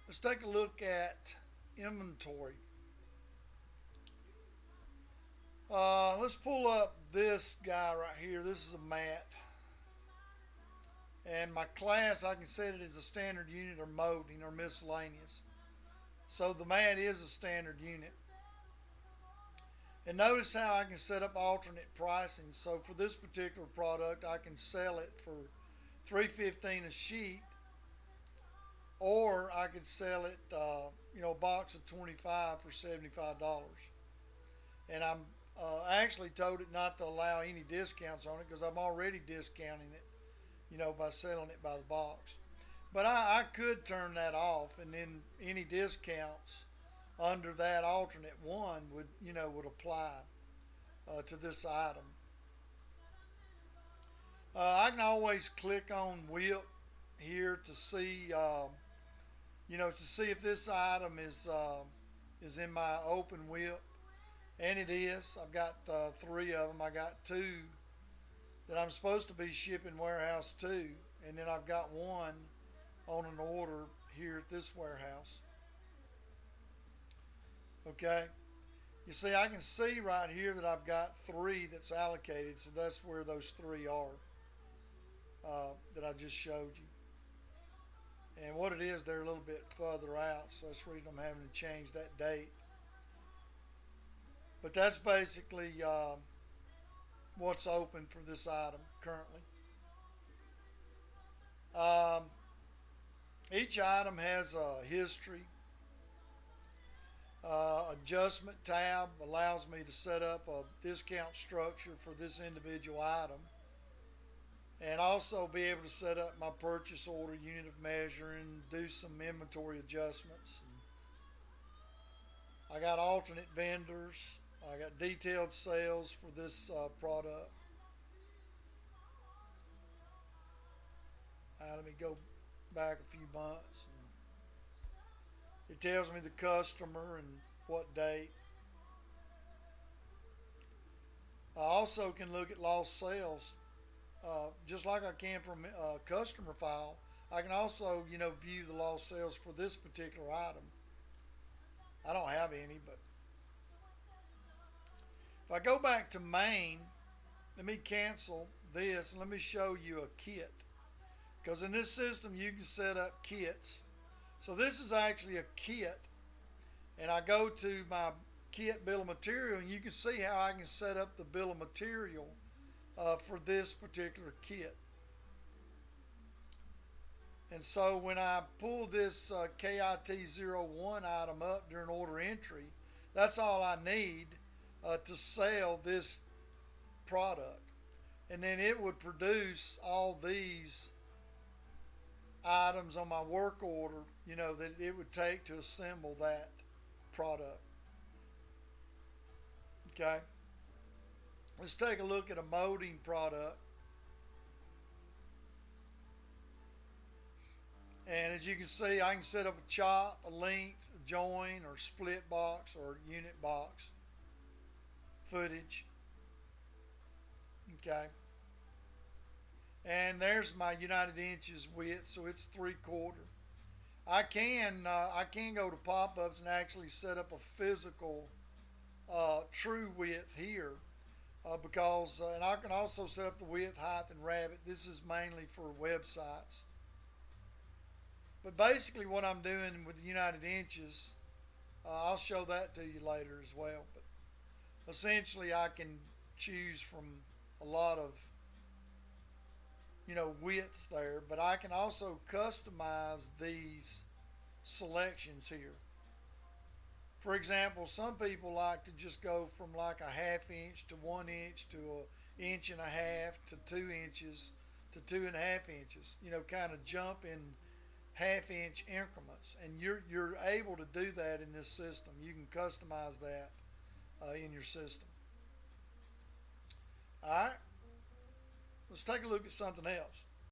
Let's take a look at inventory. Let's pull up this guy right here. This is a mat. And my class, I can set it as a standard unit or molding or miscellaneous. So the mat is a standard unit. And notice how I can set up alternate pricing. So for this particular product, I can sell it for $3.15 a sheet, or I could sell it, a box of 25 for $75. And I'm actually told it not to allow any discounts on it because I'm already discounting it, by selling it by the box. But I could turn that off, and then any discounts under that alternate one would apply to this item. I can always click on whip here to see, to see if this item is in my open whip, and it is. I've got 3 of them. I got 2 that I'm supposed to be shipping warehouse 2, and then I've got 1 on an order here at this warehouse. Okay, you see, I can see right here that I've got 3 that's allocated, so that's where those 3 are that I just showed you. And what it is, they're a little bit further out, so that's the reason I'm having to change that date. But that's basically what's open for this item currently. Each item has a history. Adjustment tab allows me to set up a discount structure for this individual item, and also be able to set up my purchase order, unit of measure, and do some inventory adjustments. I got alternate vendors. I got detailed sales for this product. Let me go back a few months. It tells me the customer and what date. I also can look at lost sales, just like I can from a customer file. I can also, view the lost sales for this particular item. I don't have any, but if I go back to main, let me cancel this and let me show you a kit. Because in this system, you can set up kits. So this is actually a kit, and I go to my kit bill of material, and you can see how I can set up the bill of material for this particular kit. And so when I pull this KIT01 item up during order entry, that's all I need to sell this product. And then it would produce all these items on my work order, that it would take to assemble that product. Okay, let's take a look at a molding product. And as you can see, I can set up a chop, a length, a join, or split box, or unit box footage. Okay, and there's my United Inches width, so it's 3/4. I can go to pop-ups and actually set up a physical true width here, because and I can also set up the width, height, and rabbit. This is mainly for websites. But basically what I'm doing with the United Inches, I'll show that to you later as well. But essentially I can choose from a lot of widths there, but I can also customize these selections here. For example, some people like to just go from like a 1/2 inch to 1 inch to an 1.5 inches to 2 inches to 2.5 inches, kind of jump in 1/2 inch increments, and you're able to do that in this system. You can customize that in your system. All right, let's take a look at something else.